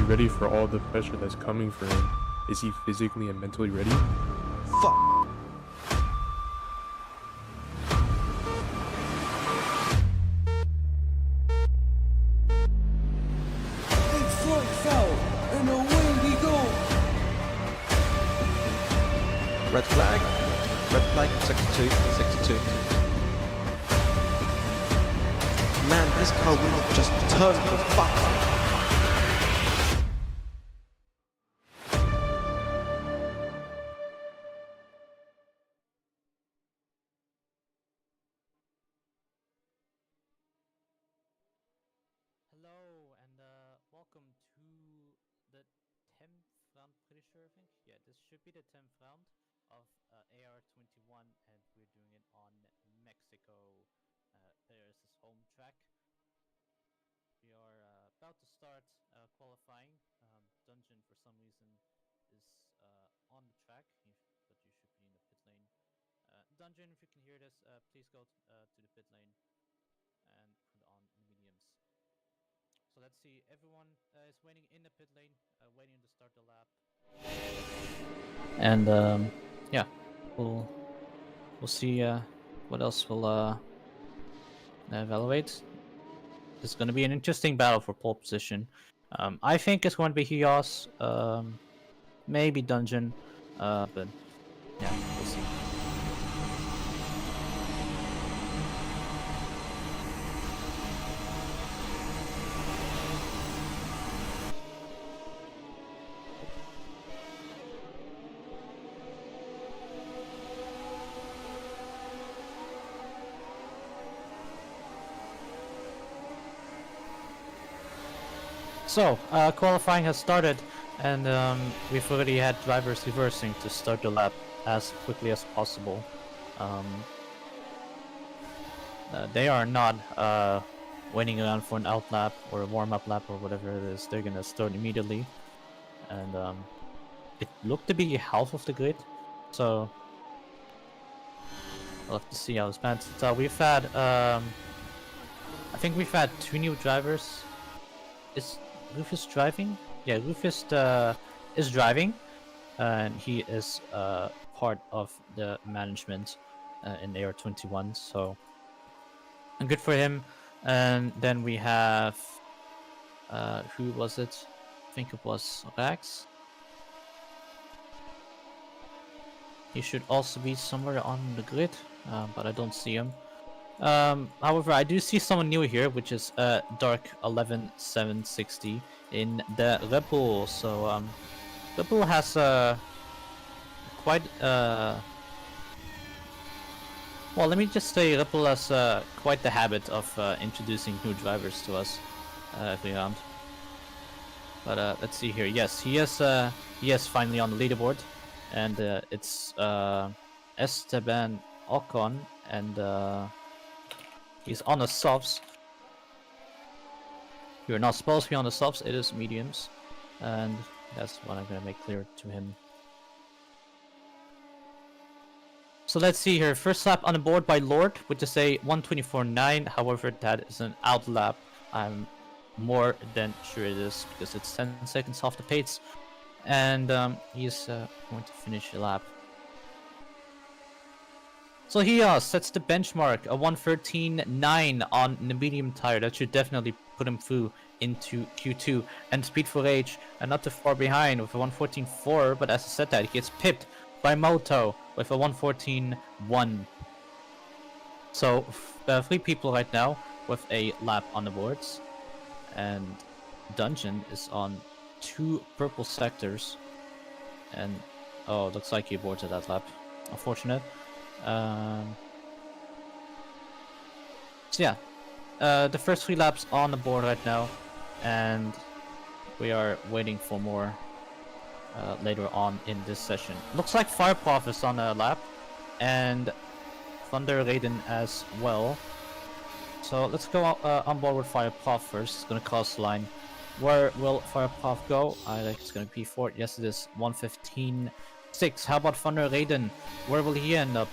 ready for all the pressure that's coming for him? Is he physically and mentally ready? Fuck. Big front foul, and away we go. Red flag. Red flag. Sector 2. Sector 2. Man, this car will not just turn the fuck up. Hello and welcome to the 10th round, pretty sure, I think. Yeah, this should be the 10th round of AR21, and we're doing it on Mexico. There's his home track. We are about to start qualifying. Dungeon, for some reason, is on the track, but you should be in the pit lane. Dungeon, if you can hear this, please go to the pit lane and put on the mediums. So let's see, everyone is waiting in the pit lane, waiting to start the lap. And yeah, we'll see what else we'll evaluate. It's going to be an interesting battle for pole position. I think it's going to be Hios, maybe Dungeon, but yeah, we'll see. So, qualifying has started, and we've already had drivers reversing to start the lap as quickly as possible. They are not waiting around for an out lap or a warm-up lap or whatever it is. They're gonna start immediately, and it looked to be half of the grid, so we'll have to see how it's pans. So we've had, I think we've had 2 new drivers. Is Rufus driving? Yeah, Rufus is driving, and he is part of the management in AR21, so and good for him. And then we have who was it? I think it was Rax. He should also be somewhere on the grid, but I don't see him. However, I do see someone new here, which is Dark 11760 in the Red Bull. So Red Bull has quite well, let me just say Red Bull has quite the habit of introducing new drivers to us every round. But let's see here. Yes, he is finally on the leaderboard, and it's Esteban Ocon, and he's on the softs. You're not supposed to be on the softs, it is mediums. And that's what I'm gonna make clear to him. So let's see here. First lap on the board by Lord, which is a 1:24.9. However, that is an out lap. I'm more than sure it is, because it's 10 seconds off the pace. And he's going to finish the lap. So he sets the benchmark, a 1:13.9 on the medium tire. That should definitely put him through into Q2. And Speed for Rage, not too far behind with a 1:14.4, but as I said that, he gets pipped by Moto with a 1:14.1. So 3 people right now with a lap on the boards. And Dungeon is on 2 purple sectors. And oh, looks like he aborted that lap. Unfortunate. So yeah, the first 3 laps on the board right now, and we are waiting for more later on in this session. Looks like Fireprof is on a lap, and Thunder Raiden as well. So let's go on board with Fireprof first. It's gonna cross the line. Where will Fireprof go? I think it's gonna be P4. Yes, it is 1:15.6. How about Thunder Raiden? Where will he end up?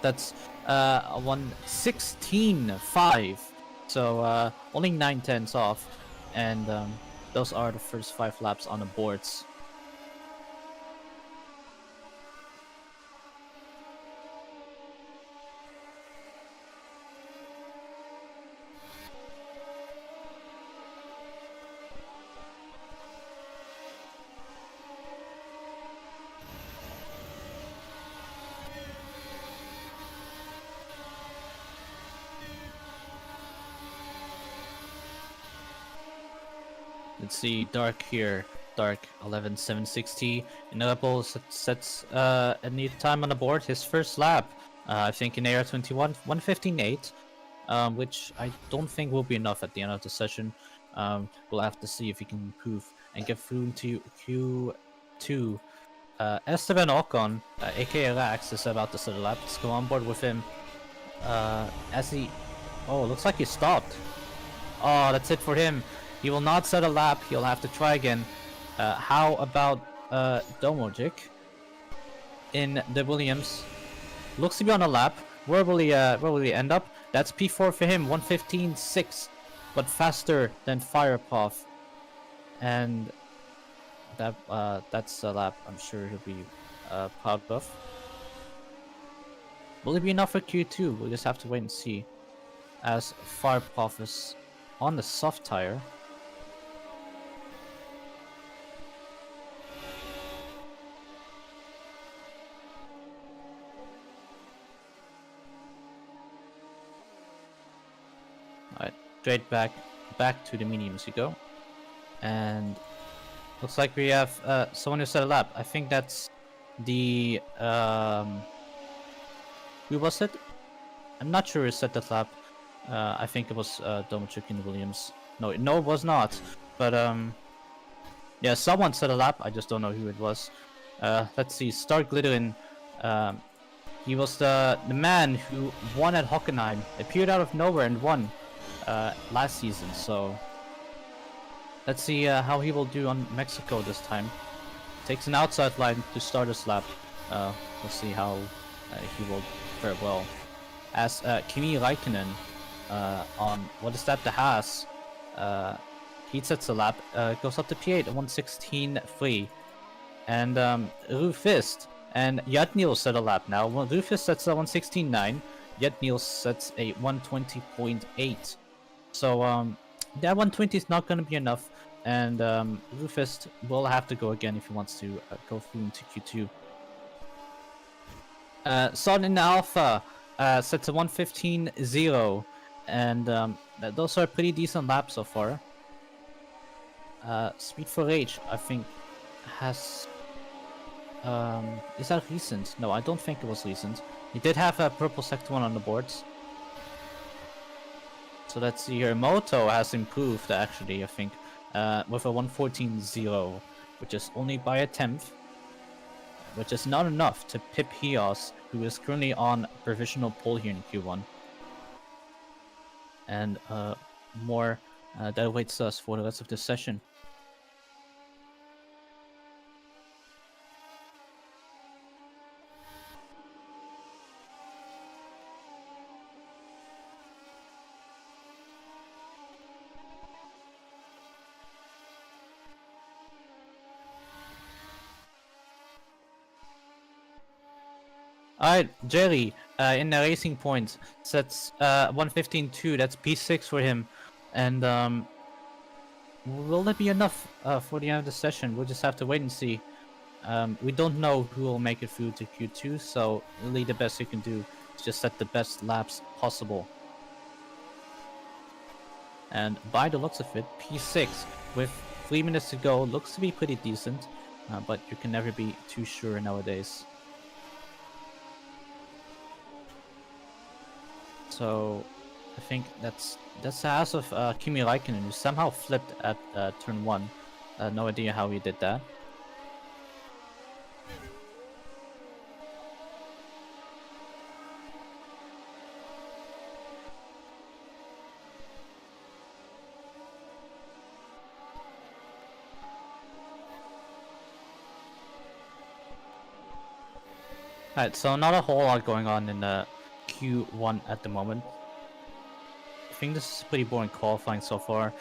That's 1:16.5. So only 9 tenths off. And those are the first 5 laps on the boards. Let's see, Dark here. Dark 11.760. Inaudible sets a new time on the board. His first lap, I think in AR21, 1:15.8, which I don't think will be enough at the end of the session. We'll have to see if he can improve and get through into Q2. Esteban Ocon, aka Rax, is about to set a lap. Let's go on board with him. As he... Oh, looks like he stopped. Oh, that's it for him. He will not set a lap. He'll have to try again. How about Domojic in the Williams? Looks to be on a lap. Where will he end up? That's P4 for him. 1:15.6, but faster than Firepath. And that's a lap I'm sure he'll be proud of. Will it be enough for Q2? We'll just have to wait and see. As Firepath is on the soft tire. Alright, straight back to the mediums you go. And looks like we have someone who set a lap. I think that's the who was it? I'm not sure who set that lap. I think it was Domojic in Williams. No, it was not. But yeah, someone set a lap. I just don't know who it was. Let's see. Stark Glitterin. He was the man who won at Hockenheim. Appeared out of nowhere and won last season. So let's see how he will do on Mexico this time. Takes an outside line to start his lap. We'll see how he will fare well. As Kimi Räikkönen on, what is that, the Haas, he sets a lap, goes up to P8 at 1:16.3. And Rufist and Yadnil set a lap now. Well, Rufist sets a 1:16.9, Yadnil sets a 1:20.8. So that 1:20 is not going to be enough, and Rufist will have to go again if he wants to go through into Q2. Son in the Alpha sets a 1:15.0, and those are pretty decent laps so far. Speed for Rage, I think, has... is that recent? No, I don't think it was recent. He did have a purple sector 1 on the boards. So let's see here. Moto has improved, actually, I think, with a 1:14.0, which is only by a 10th, which is not enough to pip Hios, who is currently on provisional pole here in Q1. And more that awaits us for the rest of this session. Alright, Jerry, in the Racing Point, sets 1:15.2, that's P6 for him. And will that be enough for the end of the session? We'll just have to wait and see. We don't know who will make it through to Q2, so really the best you can do is just set the best laps possible. And by the looks of it, P6 with 3 minutes to go looks to be pretty decent, but you can never be too sure nowadays. So I think that's the house of Kimi Räikkönen, who somehow flipped at turn 1. No idea how he did that. Alright, so not a whole lot going on in Q1 at the moment. I think this is pretty boring qualifying so far.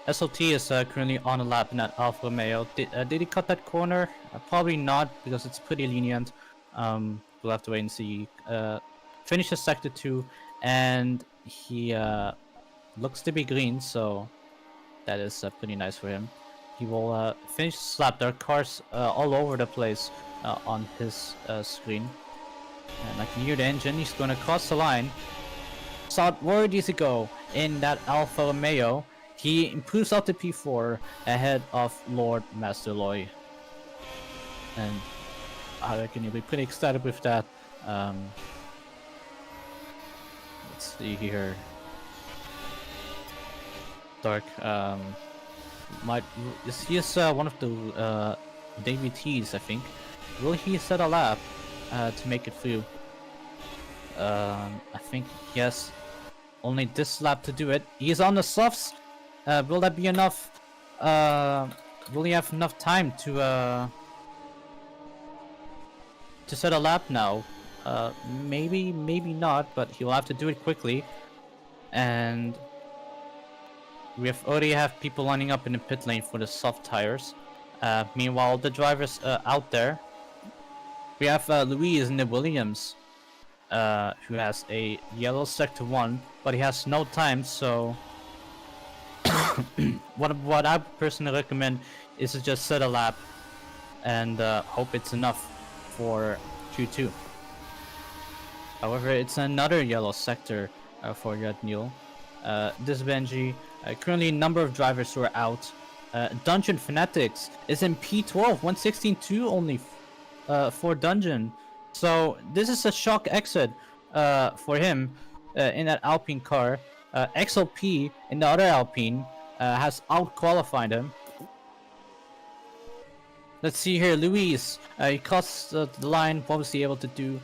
SLT is currently on a lap in that Alfa Romeo. Did he cut that corner? Probably not, because it's pretty lenient. We'll have to wait and see. Finishes sector 2, and he looks to be green, so that is pretty nice for him. He will finish his lap. There are cars all over the place on his screen. And I can hear the engine. He's going to cross the line. Saw where does he go in that Alfa Romeo? He improves out to P4 ahead of Lord Masterloy. And I reckon you'll be pretty excited with that. Let's see here. Dark. He is one of the debutees, I think. Will he set a lap to make it through? I think he has only this lap to do it. He's on the softs. Will that be enough? Will he have enough time to set a lap now? Maybe, maybe not, but he'll have to do it quickly. And we already have people lining up in the pit lane for the soft tires. Meanwhile, the drivers out there, we have Louise in the Williams, who has a yellow sector 1, but he has no time, so what I personally recommend is to just set a lap and hope it's enough for Q2. However, it's another yellow sector for Red Mule. This Benji, currently a number of drivers who are out. Dungeon Fanatics is in P12, 116.2 only for Dungeon. So this is a shock exit for him in that Alpine car. XLP in the other Alpine has out-qualified him. Let's see here, Luis. He crossed the line. What was he able to do?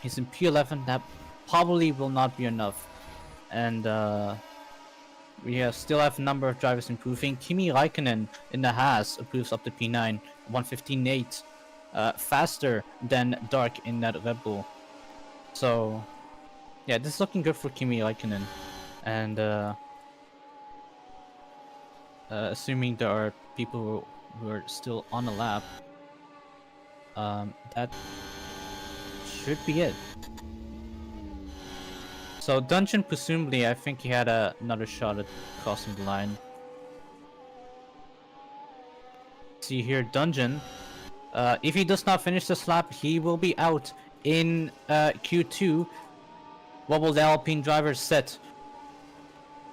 He's in P11. That probably will not be enough. And we still have a number of drivers improving. Kimi Räikkönen in the Haas improves up to P9, 115.8. Faster than Dark in that Red Bull. So, yeah, this is looking good for Kimi Räikkönen. And assuming there are people who are still on the lap, that should be it. So Dungeon, presumably, I think he had another shot at crossing the line. See here, Dungeon. If he does not finish this lap, he will be out in Q2. What will the Alpine driver set?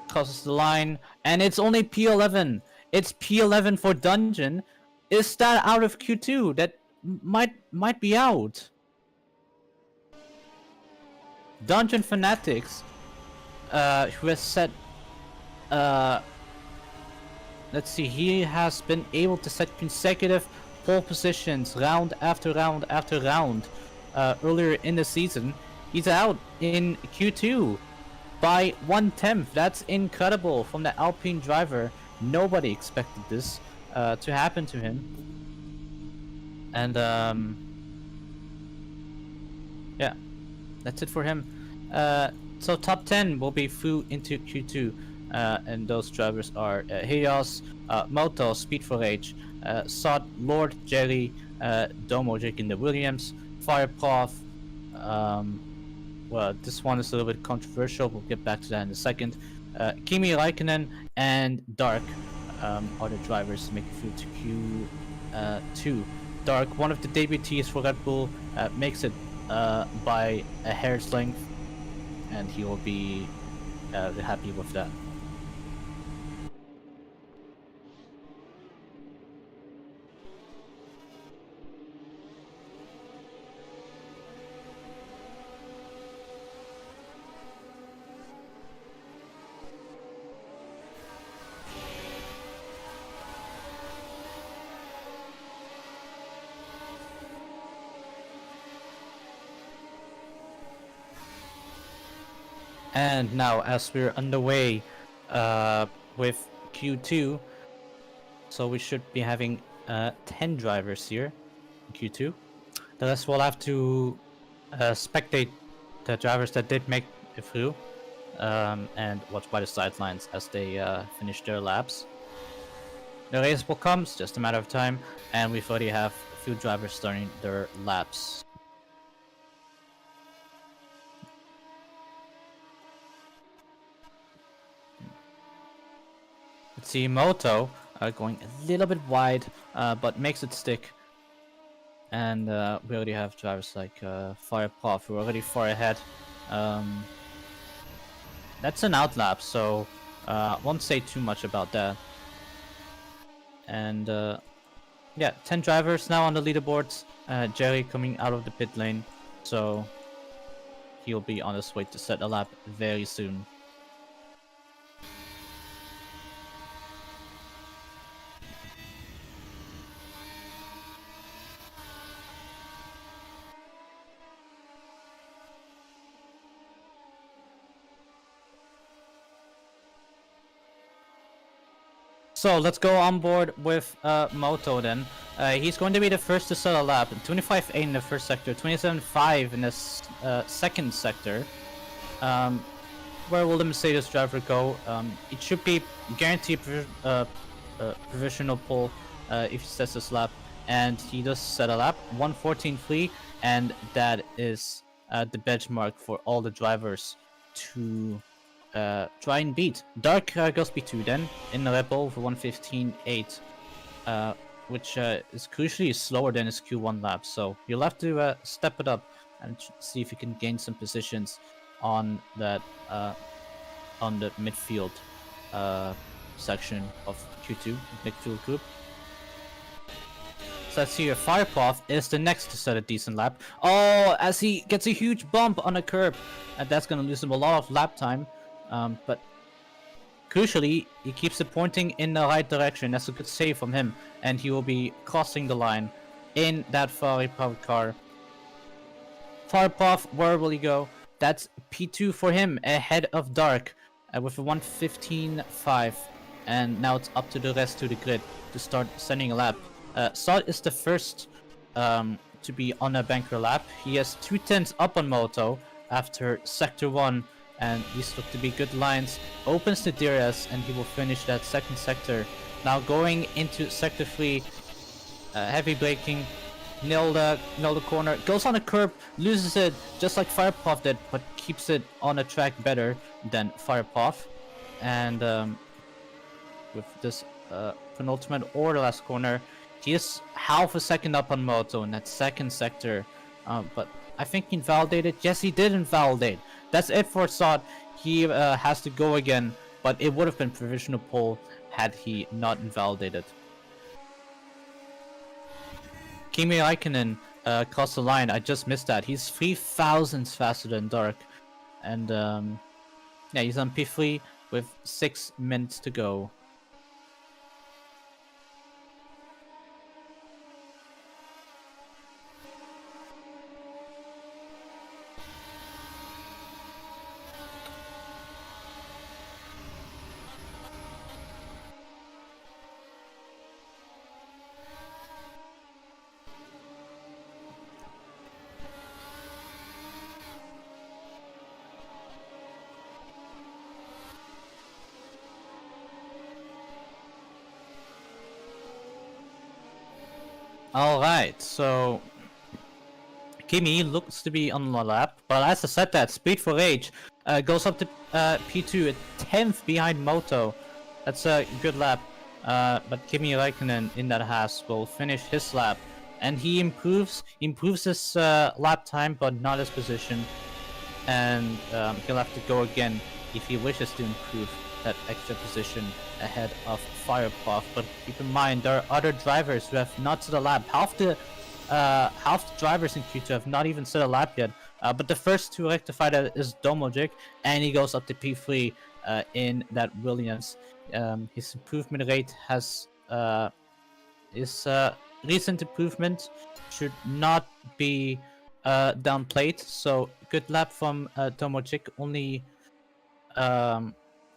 Crosses the line, and it's only P11. It's P11 for Dungeon. Is that out of Q2? That might be out. Dungeon Fanatics, who has set, let's see, he has been able to set consecutive pole positions round after round after round earlier in the season. He's out in Q2 by 1/10. That's incredible from the Alpine driver. Nobody expected this to happen to him. And yeah, that's it for him. So top 10 will be through into Q2, and those drivers are Helios, Moto, Speed for Rage, Sod, Lord, Jerry, Domo, Jake in the Williams, Fireprof. Well, this one is a little bit controversial. We'll get back to that in a second. Kimi Räikkönen and Dark are the drivers to make it through to Q2. Dark, one of the debutees for Red Bull, makes it by a hair's length, and he will be happy with that. And now, as we're underway with Q2, so we should be having 10 drivers here in Q2. The rest will have to spectate the drivers that did make it through. and watch by the sidelines as they finish their laps. The race will come, it's just a matter of time, and we've already have a few drivers starting their laps. Let's see, Moto going a little bit wide, but makes it stick. And we already have drivers like Firepaw, who are already far ahead. That's an outlap, so won't say too much about that. And yeah, 10 drivers now on the leaderboards. Jerry coming out of the pit lane, so he'll be on his way to set a lap very soon. So let's go on board with Moto then. He's going to be the first to set a lap. 25.8 in the first sector, 27.5 in the second sector. Where will the Mercedes driver go? It should be guaranteed provisional pole if he sets this lap. And he does set a lap, 1:14.3, and that is the benchmark for all the drivers to try and beat. Dark goes P2 then in the Red Bull for 1:15.8, which is crucially slower than his Q1 lap. So you'll have to step it up and see if you can gain some positions on that on the midfield section of Q2 midfield group. So let's see, Firepaw is the next to set a decent lap. Oh, as he gets a huge bump on a curb, and that's gonna lose him a lot of lap time. But crucially, he keeps it pointing in the right direction. That's a good save from him, and he will be crossing the line in that Ferrari powered car. Firepaw, where will he go? That's P2 for him, ahead of Dark, with a 1:15.5, and now it's up to the rest to the grid to start sending a lap. Sod is the first to be on a banker lap. He has 2/10 up on Moto after Sector 1, and these look to be good lines. Opens to DRS, and he will finish that second sector. Now going into Sector 3, heavy braking, nail the corner, goes on a curb, loses it just like Firepaw did, but keeps it on a track better than Firepaw. And with this penultimate or the last corner, he is half a second up on Moto in that second sector, but I think he invalidated. Yes, he did invalidate. That's it for Sod. He has to go again, but it would have been provisional pole had he not invalidated. Kimi Räikkönen crossed the line. I just missed that. He's 3 thousandths faster than Dark, and yeah, he's on P3 with 6 minutes to go. Alright, so Kimi looks to be on the lap, but as I said that, Speed for Rage goes up to P2 at 10th behind Moto. That's a good lap, but Kimi Räikkönen in that Haas will finish his lap, and he improves his lap time, but not his position, and he'll have to go again if he wishes to improve that extra position ahead of Firepaw. But keep in mind, there are other drivers who have not set a lap. Half the drivers in Q2 have not even set a lap yet. But the first to rectify that is Domojic, and he goes up to P3 in that Williams. His improvement rate has his recent improvement should not be downplayed. So good lap from Domojic. Only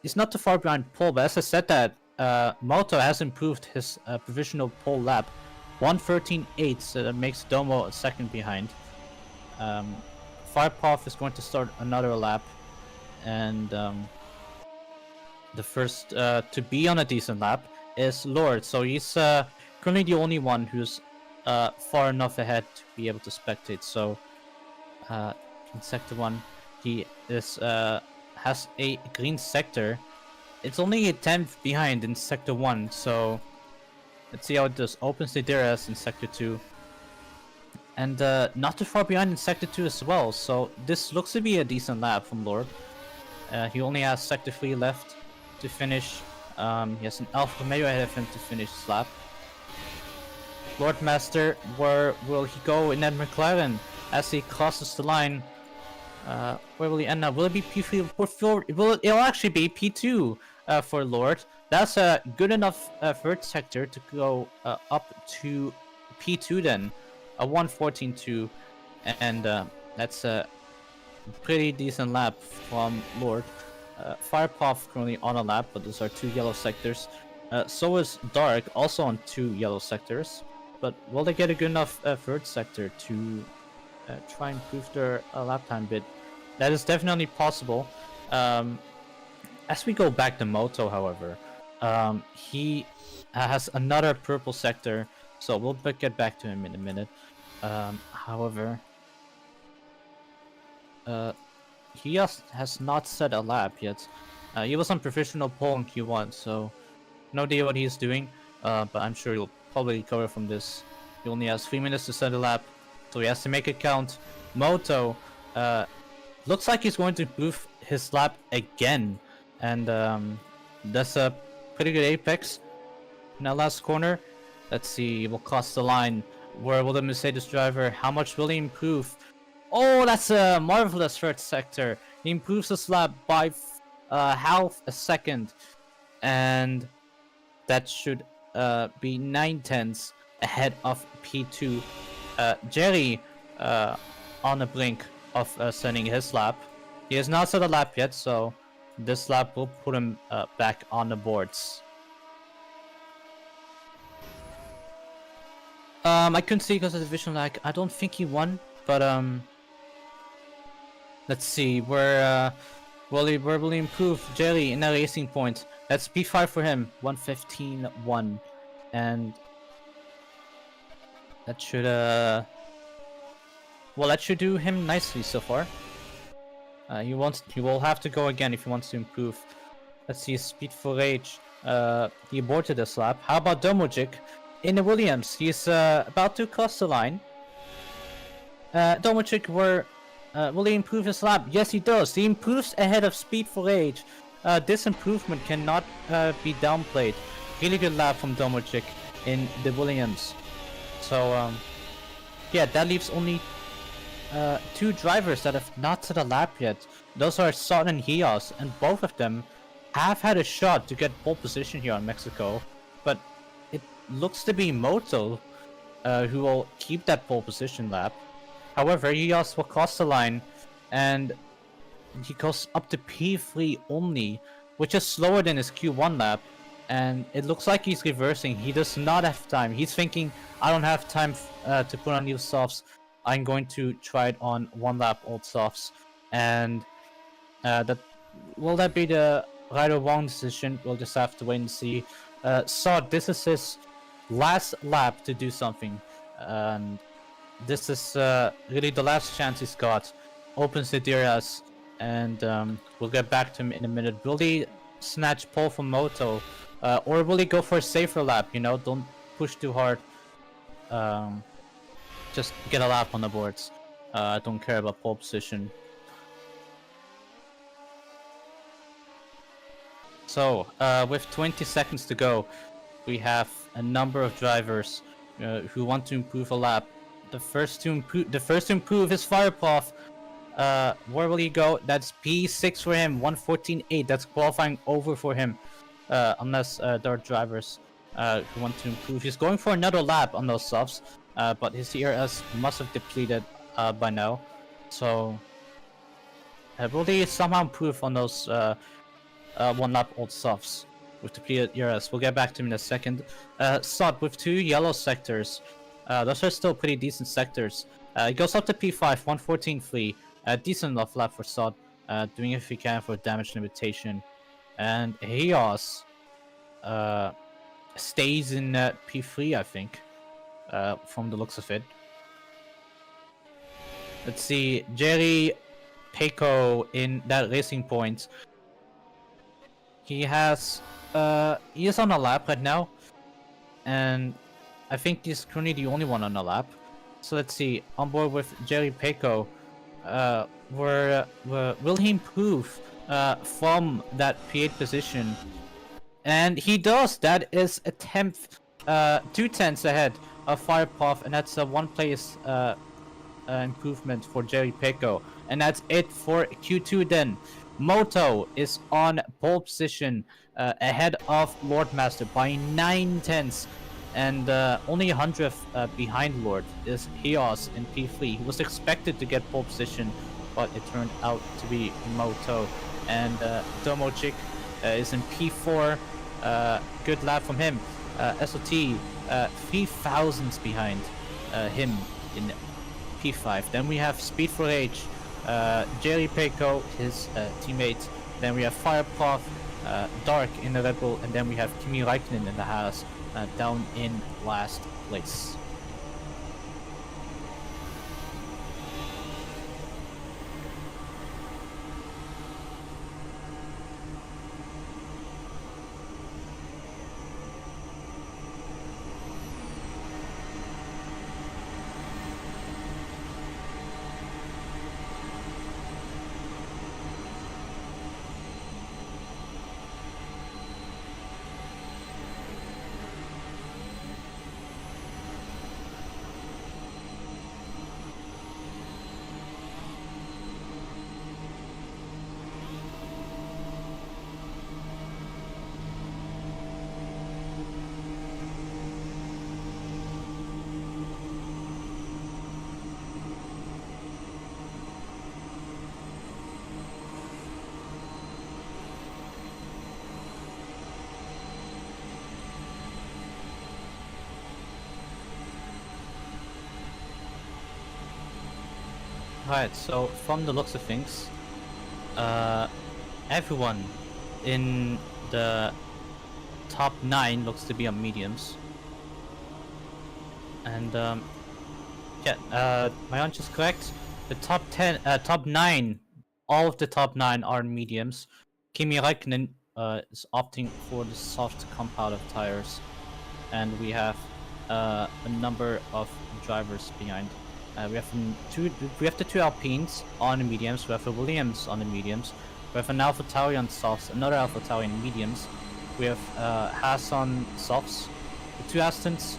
he's not too far behind pole, but as I said that, Moto has improved his provisional pole lap, 1:13.8, so that makes Domo a second behind. Firepaw is going to start another lap, and the first to be on a decent lap is Lord. So he's currently the only one who's far enough ahead to be able to spectate. So in Sector 1, he is has a green sector. It's only a 10th behind in Sector 1, so let's see how it does. Opens the DRS in Sector 2. And not too far behind in Sector 2 as well, so this looks to be a decent lap from Lord. He only has Sector 3 left to finish. He has an Alfa Romeo ahead of him to finish his lap. Lord Master, where will he go in that McLaren as he crosses the line? Where will he end up? Will it be P3 or 4? It'll actually be P2 for Lord. That's a good enough third sector to go up to P2 then. A 1:14.2, and that's a pretty decent lap from Lord. Firepath currently on a lap, but those are 2 yellow sectors. So is Dark, also on 2 yellow sectors. But will they get a good enough third sector to try and improve their lap time bit? That is definitely possible. As we go back to Moto, however, he has another purple sector, so we'll get back to him in a minute. However, he has not set a lap yet. He was on professional pole in Q1, so no idea what he's doing, but I'm sure he'll probably recover from this. He only has 3 minutes to set a lap, so he has to make it count. Moto looks like he's going to improve his lap again, and that's a pretty good apex in that last corner. Let's see, he will cross the line. Where will the Mercedes driver? How much will he improve? Oh, that's a marvelous third sector. He improves his lap by half a second, and that should be 9/10 ahead of P2. Jerry on the brink of setting his lap. He has not set a lap yet, so this lap will put him back on the boards. I couldn't see because of the vision lag. I don't think he won, but let's see where will he improve Jerry in a racing point. That's P5 for him, 1:15.1, and that should well, that should do him nicely so far. He will have to go again if he wants to improve. Let's see, Speed for Rage. He aborted this lap. How about Domojic in the Williams? He's about to cross the line. Domojic, will he improve his lap? Yes, he does. He improves ahead of Speed for Rage. This improvement cannot be downplayed. Really good lap from Domojic in the Williams. So yeah, that leaves only 2 drivers that have not set a lap yet. Those are Sot and Hios, and both of them have had a shot to get pole position here on Mexico, but it looks to be Moto who will keep that pole position lap. However, Hios will cross the line, and he goes up to P3 only, which is slower than his Q1 lap, and it looks like he's reversing. He does not have time. He's thinking, I don't have time to put on new softs. I'm going to try it on 1 lap old softs, and will that be the right or wrong decision? We'll just have to wait and see. Sod, this is his last lap to do something, and this is really the last chance he's got. Opens the DRS, and we'll get back to him in a minute. Will he snatch pole from Moto, or will he go for a safer lap? You know, don't push too hard. Just get a lap on the boards. I don't care about pole position. So, with 20 seconds to go, we have a number of drivers who want to improve a lap. The first to improve is Firepath. Where will he go? That's P6 for him, 1:14.8. That's qualifying over for him, unless there are drivers who want to improve. He's going for another lap on those softs, but his ERS must have depleted by now. So, will he somehow improve on those 1 lap old softs with depleted ERS? We'll get back to him in a second. Sot with 2 yellow sectors. Those are still pretty decent sectors. He goes up to P5, 1:14.3. Decent enough lap for Sod. doing if he can for damage limitation, and Heos stays in P3, I think, from the looks of it. Let's see, Jerry Peiko in that racing point. He is on a lap right now, and I think he's currently the only one on a lap. So let's see, on board with Jerry Peiko, will he improve from that P8 position? And he does. That is a 2 tenths ahead of Firepuff, and that's a 1 place improvement for Jerry Peiko. And that's it for Q2 then. Moto is on pole position ahead of Lordmaster by 9 tenths. And only 100th behind Lord is Heos in P3. He was expected to get pole position, but it turned out to be Moto. And Domochick is in P4. Good lap from him. SOT 3 thousandths behind him in P5. Then we have Speed for H, Jerry Peiko, his teammate. Then we have Firepuff, Dark in the Red Bull, and then we have Kimi Räikkönen in the Haas, down in last place. Right, so from the looks of things, everyone in the top 9 looks to be on mediums. And my hunch is correct. The top 9, all of the top 9 are mediums. Kimi Räikkönen is opting for the soft compound of tires, and we have a number of drivers behind. We have the 2 Alpines on the mediums. We have a Williams on the mediums. We have an AlphaTauri on softs, another AlphaTauri on mediums. We have Haas on softs, the 2 Astons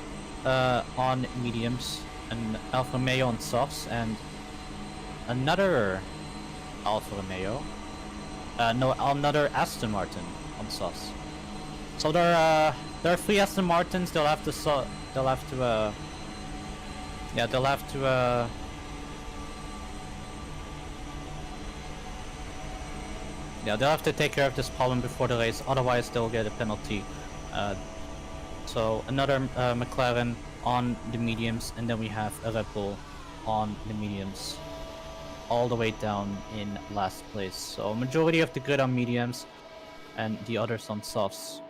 on mediums, an Alfa Romeo on softs, and another Alfa Romeo. Another Aston Martin on softs. So there are 3 Aston Martins. They'll have to take care of this problem before the race, otherwise they'll get a penalty. So another McLaren on the mediums, and then we have a Red Bull on the mediums, all the way down in last place. So majority of the grid on mediums, and the others on softs.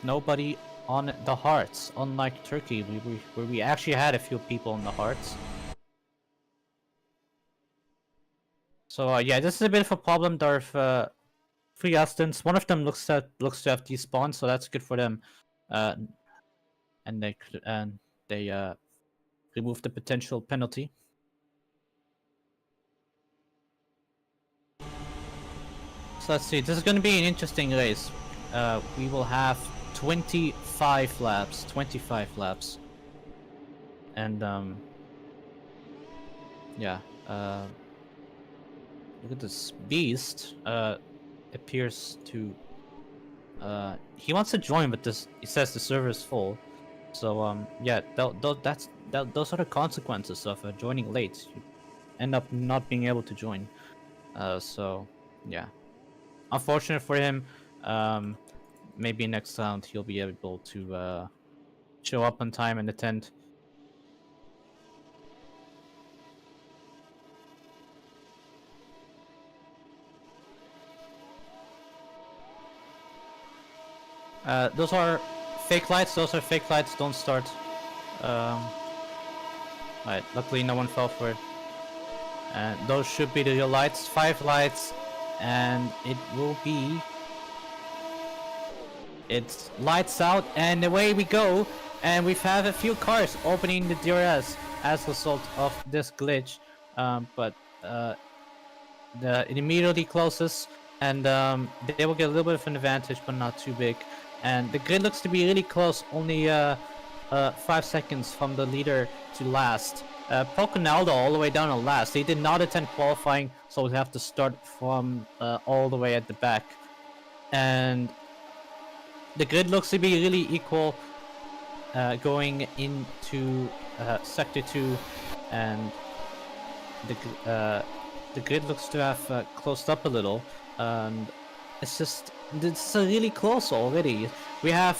Nobody on the hards, unlike Turkey, where we actually had a few people on the hards. So yeah, this is a bit of a problem. There are 3 Astons. One of them looks to have despawned, so that's good for them. And they removed the potential penalty. So let's see. This is going to be an interesting race. We will have 25 laps, and yeah, look at this beast. Appears to he wants to join, but he says the server is full. So yeah, those are the consequences of joining late. You end up not being able to join. So yeah, unfortunate for him. Maybe next round he'll be able to show up on time and attend. Those are fake lights. Those are fake lights. Don't start. Right. Luckily, no one fell for it. And those should be the real lights. 5 lights, and it will be. It's lights out, and away we go. And we've had a few cars opening the DRS as a result of this glitch. But it immediately closes, and they will get a little bit of an advantage, but not too big. And the grid looks to be really close, only 5 seconds from the leader to last. Poconaldo all the way down to last. He did not attend qualifying, so we have to start from all the way at the back. And the grid looks to be really equal going into Sector 2, and the grid looks to have closed up a little. And it's really close already. We have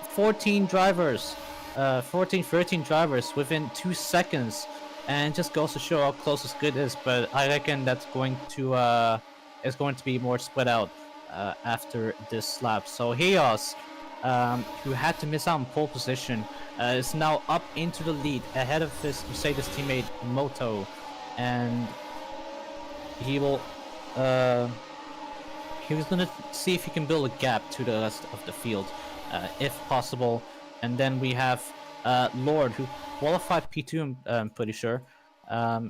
14 drivers, 13 drivers within 2 seconds, and it just goes to show how close this grid is. But I reckon that's going to be more spread out after this lap. So Heos, who had to miss out on pole position, is now up into the lead ahead of his Mercedes teammate Moto, and he will he was gonna see if he can build a gap to the rest of the field, if possible. And then we have Lord, who qualified P2, I'm pretty sure.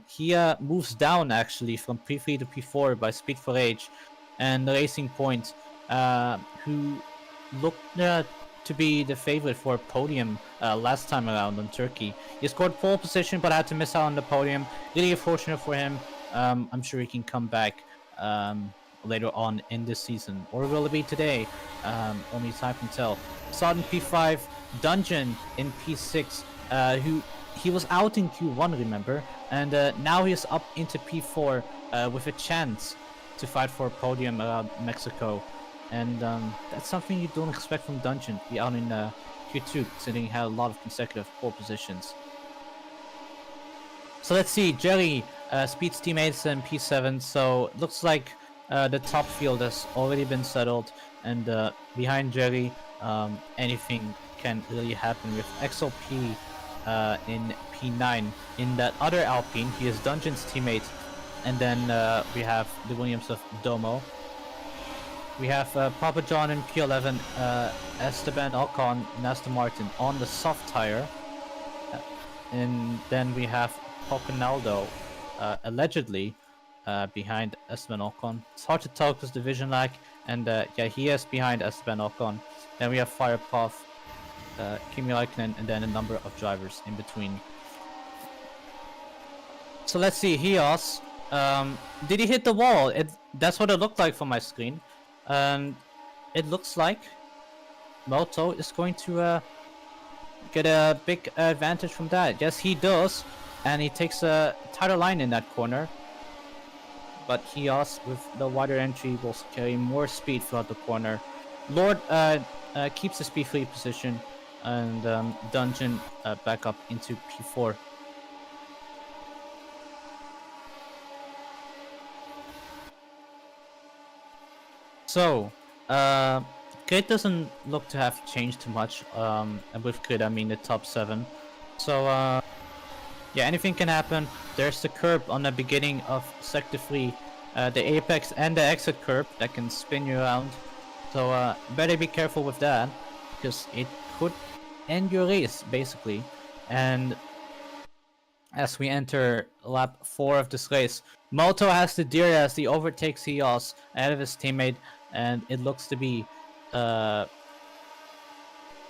He moves down actually from P3 to P4 by Speed for Age, and the Racing Point, who looked to be the favorite for a podium last time around in Turkey. He scored pole position but had to miss out on the podium. Really unfortunate for him. I'm sure he can come back later on in this season, or will it be today? Only time can tell. Saw in P5, Dungeon in P6, who he was out in Q1, remember, and now he's up into P4 with a chance to fight for a podium around Mexico. And that's something you don't expect from Dungeon to be out in Q2, considering he had a lot of consecutive pole positions. So let's see, Jerry, Speed's teammates in P7, so it looks like the top field has already been settled, and behind Jerry, anything can really happen with XLP in P9. In that other Alpine, he is Dungeon's teammate, and then we have the Williams of Domo. We have Papa John in P11, Esteban Ocon and Aston Martin on the soft tire, and then we have Poconaldo allegedly behind Esteban Ocon. It's hard to tell because division lag, and yeah, he is behind Esteban Ocon. Then we have Firepuff, Kimi Räikkönen, and then a number of drivers in between. So let's see, Heos, did he hit the wall? That's what it looked like from my screen. And it looks like Moto is going to get a big advantage from that. Yes, he does, and he takes a tighter line in that corner. But Heos, with the wider entry, will carry more speed throughout the corner. Lord keeps his P3 position, and Dungeon back up into P4. So, grid doesn't look to have changed too much, and with grid I mean the top 7. So, yeah, anything can happen. There's the curb on the beginning of Sector 3, the apex and the exit curb that can spin you around. So, better be careful with that, because it could end your race, basically. And as we enter lap 4 of this race, Moto has the DRS, he overtakes Heos ahead of his teammate, and it looks to be yeah,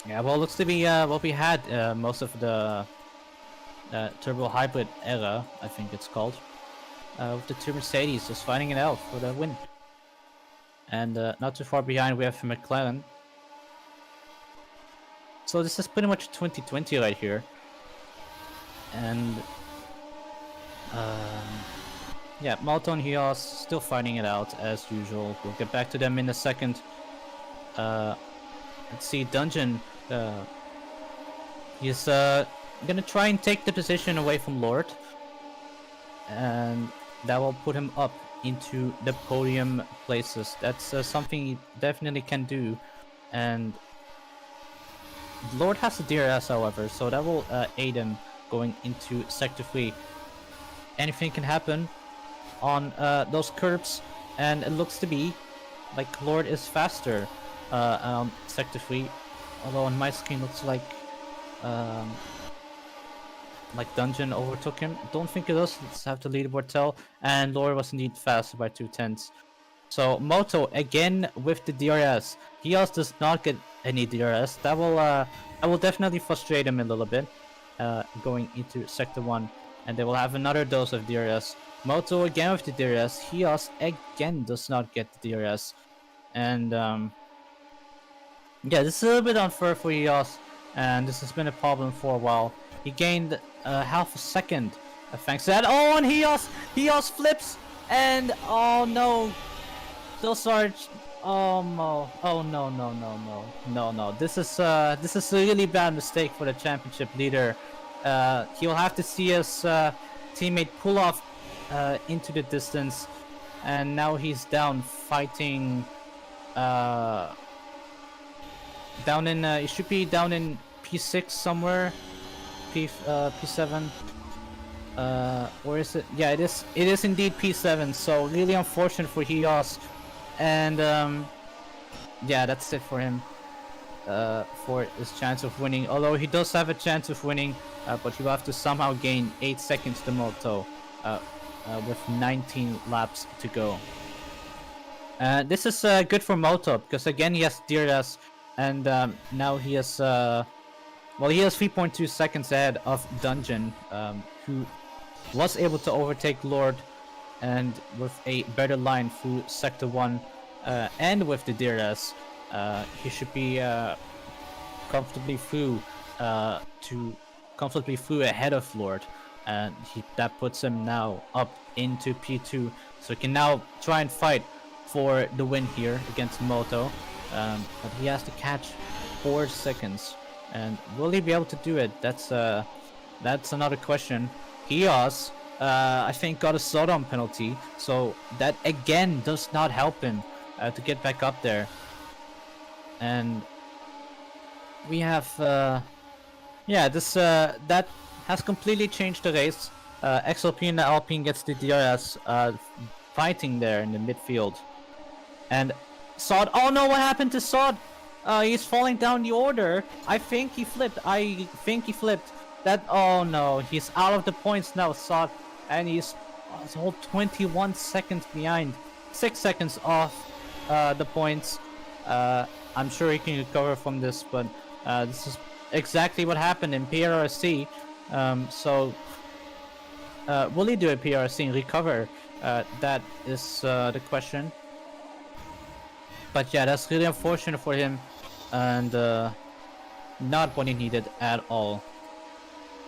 well, it looks to be what we had most of the turbo hybrid era, I think it's called, with the two Mercedes just fighting it out for the win. And not too far behind we have McLaren. So this is pretty much 2020 right here. And yeah, Moto and Heos still fighting it out as usual. We'll get back to them in a second. Let's see, Dungeon. He's gonna try and take the position away from Lord, and that will put him up into the podium places. That's something he definitely can do. and Lord has the DRS, however, so that will aid him going into Sector 3. Anything can happen on those curbs, and it looks to be like Lord is faster on Sector 3, although on my screen looks um, like Dungeon overtook him. Don't think it does. Let's have the leaderboard tell, and Lord was indeed faster by 2/10. So Moto again with the DRS. He also does not get any DRS. That will definitely frustrate him a little bit going into Sector 1, and they will have another dose of DRS. Moto again with the DRS. Hios again does not get the DRS, and yeah, this is a little bit unfair for Hios, and this has been a problem for a while. He gained half a second thanks to that. Oh, and Hios flips, and oh no, so Sarge. Oh no! Oh no! This is a really bad mistake for the championship leader. He'll have to see his teammate pull off into the distance, and now he's down fighting. Down in it should be down in P6 somewhere, P7. Where is it? Yeah, it is indeed P7. So really unfortunate for Hios, and yeah, that's it for him. For his chance of winning, although he does have a chance of winning, but he will have to somehow gain 8 seconds to Moto with 19 laps to go. This is good for Moto because again he has DRS, and now he has he has 3.2 seconds ahead of Dungeon, who was able to overtake Lord, and with a better line through Sector 1 and with the DRS, he should be comfortably through ahead of Lord, and that puts him now up into P2, so he can now try and fight for the win here against Moto, but he has to catch 4 seconds, and will he be able to do it? That's another question. Hios, I think, got a slowdown penalty, so that again does not help him to get back up there. And we have that has completely changed the race. XLP and the Alpine gets the DRS, fighting there in the midfield, and Sod. Oh no, what happened to Sod? He's falling down the order. I think he flipped. That. Oh no, he's out of the points now, Sod, and he's a whole 21 seconds behind, 6 seconds off the points. I'm sure he can recover from this, but this is exactly what happened in PRC. So will he do a PRC and recover? That is the question. But yeah, that's really unfortunate for him, and not what he needed at all.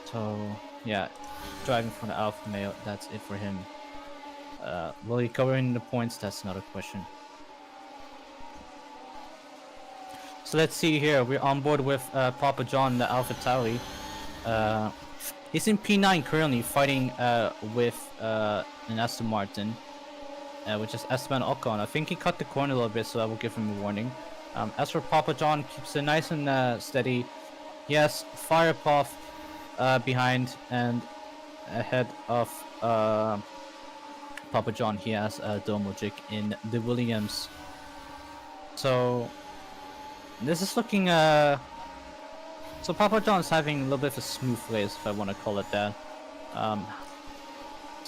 So yeah, driving from the Alpha Male, that's it for him. Will he cover in the points? That's another question. So let's see here. We're on board with Papa John, the Alpha Tauri. He's in P9 currently, fighting with an Aston Martin, which is Esteban Ocon. I think he cut the corner a little bit, so I will give him a warning. As for Papa John, keeps it nice and steady. He has Firepuff behind, and ahead of Papa John, he has Domojic in the Williams. So this is looking so Papa John's having a little bit of a smooth race, if I want to call it that. So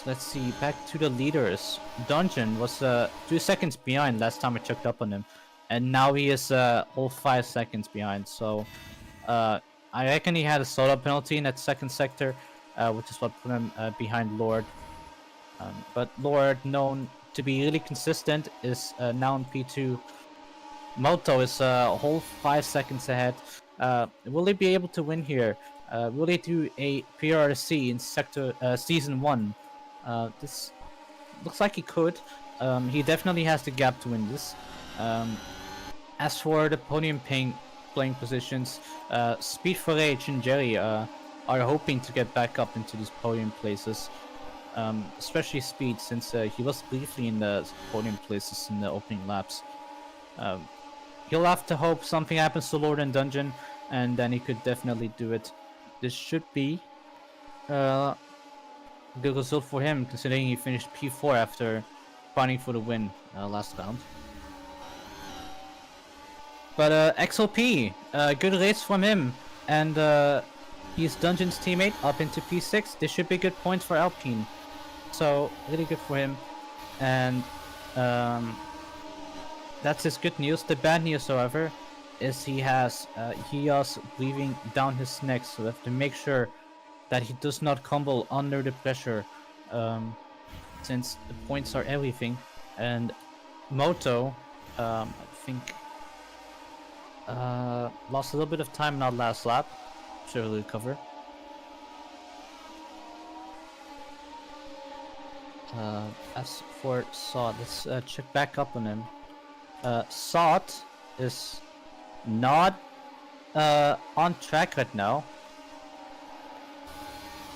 let's see, back to the leaders. Dungeon was 2 seconds behind last time I checked up on him, and now he is whole 5 seconds behind. So I reckon he had a soda penalty in that second sector, which is what put him behind Lord. But Lord, known to be really consistent, is now in P2. Moto is a whole 5 seconds ahead. Will he be able to win here? Will he do a PRC in sector season 1? This looks like he could. He definitely has the gap to win this. As for the podium playing positions, Speed for Rage and Jerry are hoping to get back up into these podium places. Especially Speed, since he was briefly in the podium places in the opening laps. he'll have to hope something happens to Lord and Dungeon, and then he could definitely do it. This should be a good result for him, considering he finished P4 after fighting for the win last round. But XOP, good race from him, and he's Dungeon's teammate up into P6. This should be good points for Alpine, so really good for him. And that's his good news. The bad news, however, is he has Hios breathing down his neck, so we have to make sure that he does not crumble under the pressure, since the points are everything. And Moto, I think, lost a little bit of time in that last lap. Sure he'll recover. As for Sod, let's check back up on him. Sod is not on track right now.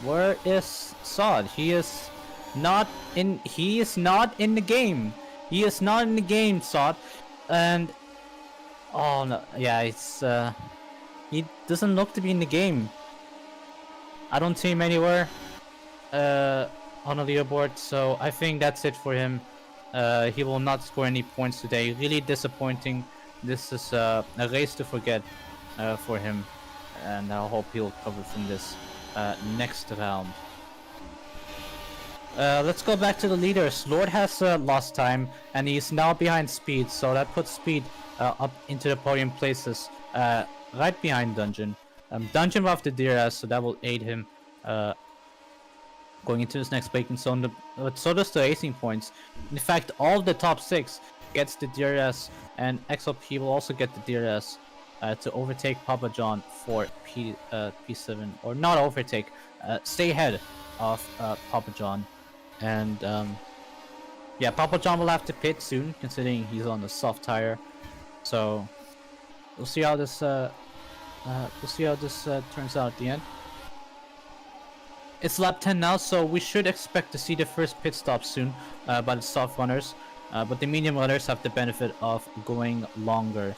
Where is Sod? He is not in the game. He is not in the game, Sod. And oh no, yeah, it's he doesn't look to be in the game. I don't see him anywhere on the leaderboard, so I think that's it for him. He will not score any points today. Really disappointing. This is a race to forget for him, and I hope he'll recover from this next round. Let's go back to the leaders. Lord has lost time, and he's now behind Speed, so that puts Speed up into the podium places, right behind Dungeon. Dungeon will have the DRS, so that will aid him going into this next braking zone. But so does the racing points. In fact, all the top 6 gets the DRS, and XLP will also get the DRS to overtake Papa John for P7, or not overtake, stay ahead of Papa John. And yeah, Papa John will have to pit soon, considering he's on the soft tire. So we'll see how this turns out at the end. It's lap 10 now, so we should expect to see the first pit stop soon by the soft runners. But the medium runners have the benefit of going longer,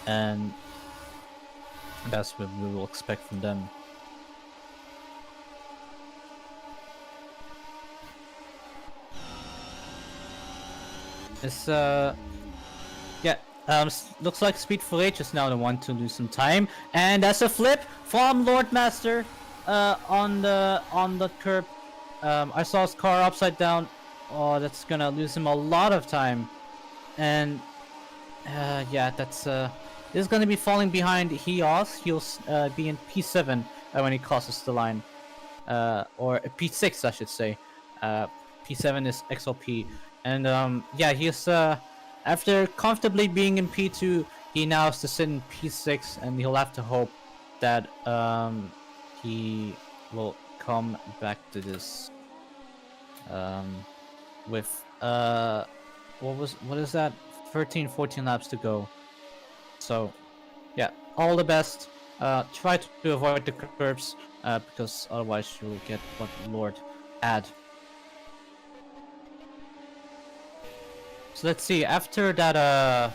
and that's what we will expect from them. It's yeah, looks like Speed 4H is now the one to lose some time, and that's a flip from Lord Master on the curb. I saw his car upside down. Oh, that's gonna lose him a lot of time, and yeah, that's this is gonna be falling behind Hios. He'll be in P7 when he crosses the line, or P6 I should say. P7 is XLP. And yeah, he's after comfortably being in P2, he now has to sit in P6, and he'll have to hope that he will come back to this with what is that, 13-14 laps to go. So yeah, all the best. Try to avoid the curbs because otherwise you will get what Lord had. So let's see, after that,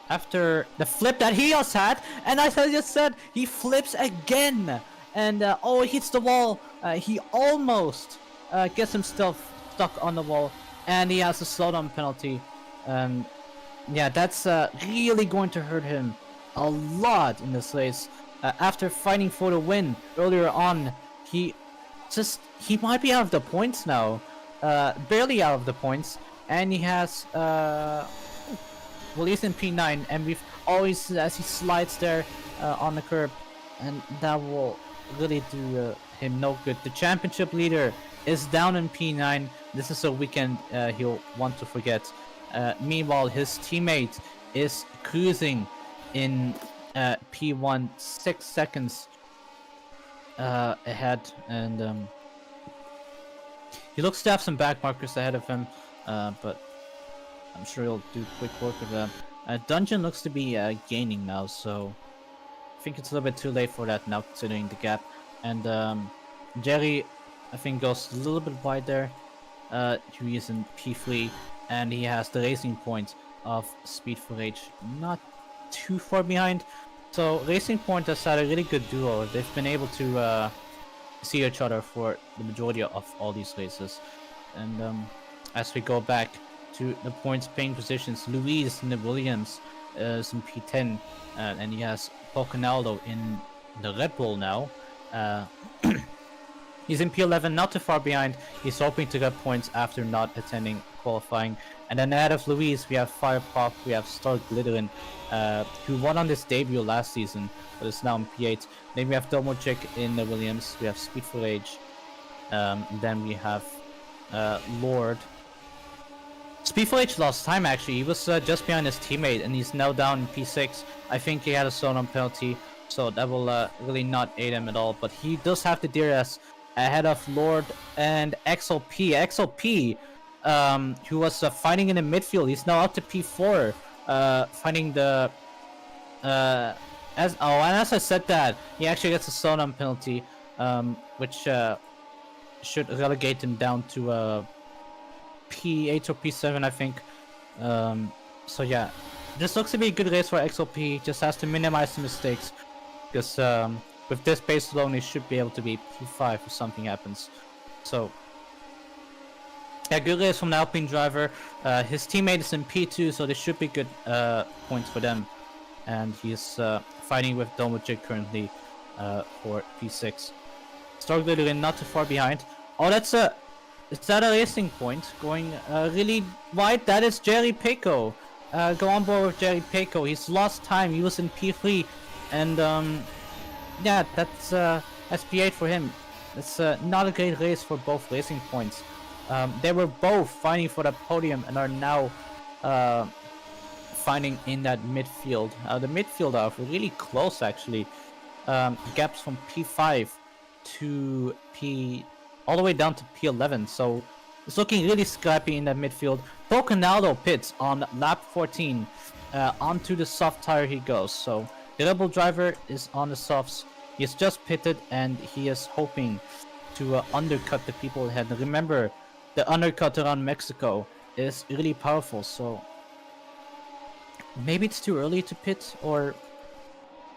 after the flip that he just had, and as I just said, he flips again, and oh, he hits the wall. He almost gets himself stuck on the wall, and he has a slowdown penalty. Yeah, that's really going to hurt him a lot in this race. After fighting for the win earlier on, he might be out of the points now, barely out of the points. And he has, well, he's in P9, and we've always, as he slides there on the curb, and that will really do him no good. The championship leader is down in P9. This is a weekend he'll want to forget. Meanwhile, his teammate is cruising in P1, 6 seconds ahead, and he looks to have some back markers ahead of him. But I'm sure he'll do quick work of them. Dungeon looks to be gaining now, so I think it's a little bit too late for that now, considering the gap. And Jerry, I think, goes a little bit wide there. He is in P3, and he has the racing point of Speed 4H. Not too far behind. So Racing Point has had a really good duo. They've been able to see each other for the majority of all these races. And as we go back to the points paying positions, Luis in the Williams is in P10, and he has Pocanaldo in the Red Bull now. He's in P11, not too far behind. He's hoping to get points after not attending qualifying. And then ahead of Luis, we have Firepop, we have Star Glittering, who won on this debut last season, but is now in P8. Then we have Domojik in the Williams, we have Speed for Age. Then we have Lord. Speed for Age lost time actually. He was just behind his teammate, and he's now down in P6. I think he had a zone on penalty, so that will really not aid him at all. But he does have the DRS ahead of Lord and XLP. XLP, who was fighting in the midfield, he's now up to P4, fighting the. As I said that, he actually gets a zone on penalty, which should relegate him down to P8 or P7, I think. So yeah, this looks to be a good race for XLP. Just has to minimize the mistakes, because with this pace alone, he should be able to be P5 if something happens. So yeah, good race from the Alpine driver. His teammate is in P2, so this should be good points for them. And he's fighting with Domojik currently for P6. Stark Glittering not too far behind. Oh, that's a... Is that a racing point? Going really wide? That is Jerry Pico. Go on board with Jerry Pico. He's lost time. He was in P3. And yeah, that's P8 for him. It's not a great race for both racing points. They were both fighting for the podium and are now fighting in that midfield. The midfield are really close actually. Gaps from P5 to P all the way down to P11, so it's looking really scrappy in that midfield. Pocanaldo pits on lap 14. Onto the soft tire he goes. So the Rebel driver is on the softs. He's just pitted and he is hoping to undercut the people ahead. And remember, the undercut around Mexico is really powerful, so maybe it's too early to pit, or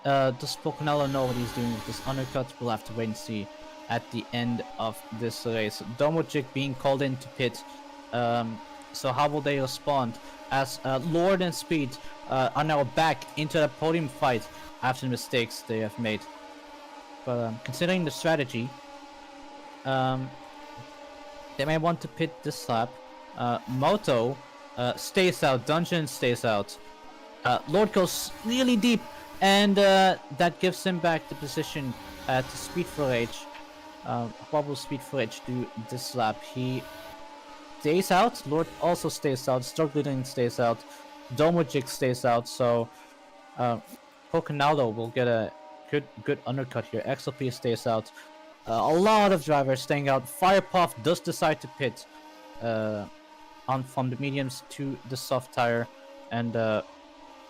does Pocanaldo know what he's doing with this undercut? We'll have to wait and see at the end of this race. Domojik being called in to pit. So how will they respond as Lord and Speed are now back into the podium fight after the mistakes they have made? But considering the strategy, they may want to pit this lap. Moto stays out, Dungeon stays out. Lord goes really deep, and that gives him back the position to Speed for Age. What will Speed for Age do this lap? He stays out. Lord also stays out. Struggling stays out. Domojik stays out. So Pocanaldo will get a good undercut here. XLP stays out. A lot of drivers staying out. Firepuff does decide to pit from the mediums to the soft tire, and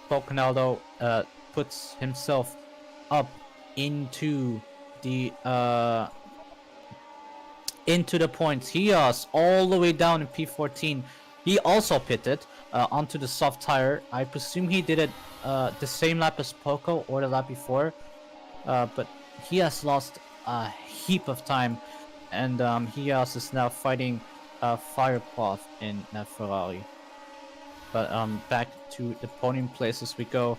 Pocanaldo puts himself up into the points. He is all the way down in P14. He also pitted onto the soft tire. I presume he did it the same lap as Poco or the lap before, but he has lost a heap of time, and he is now fighting Firepath in Ferrari. But back to the podium places we go.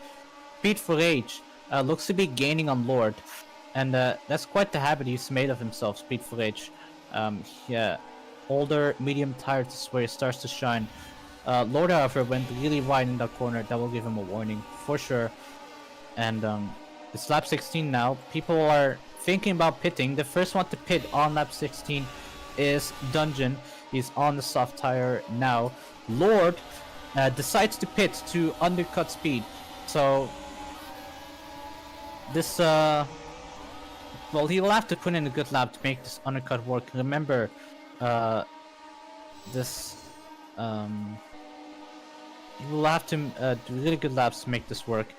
Speed for Age looks to be gaining on Lord, and that's quite the habit he's made of himself. Speed for Age. Yeah, older, medium tires is where he starts to shine. Lord, however, went really wide in that corner. That will give him a warning for sure. And it's lap 16 now. People are thinking about pitting. The first one to pit on lap 16 is Dungeon. He's on the soft tire now. Lord decides to pit to undercut Speed. So this well, he will have to put in a good lap to make this undercut work. Remember, this he will have to do really good laps to make this work.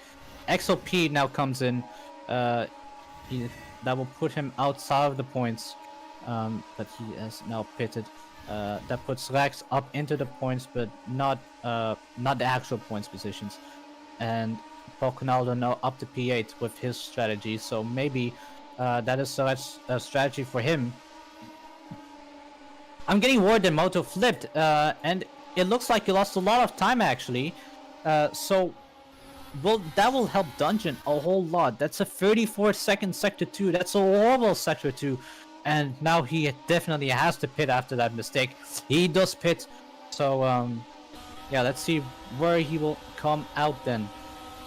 XOP now comes in. That will put him outside of the points, but he has now pitted. That puts Rex up into the points, but not the actual points positions. And Poconaldo now up to P8 with his strategy, so maybe that is a strategy for him. I'm getting worried that Moto flipped, and it looks like he lost a lot of time actually. So that will help Dungeon a whole lot. That's a 34-second Sector 2. That's a horrible Sector 2. And now he definitely has to pit after that mistake. He does pit. So, yeah, let's see where he will come out then.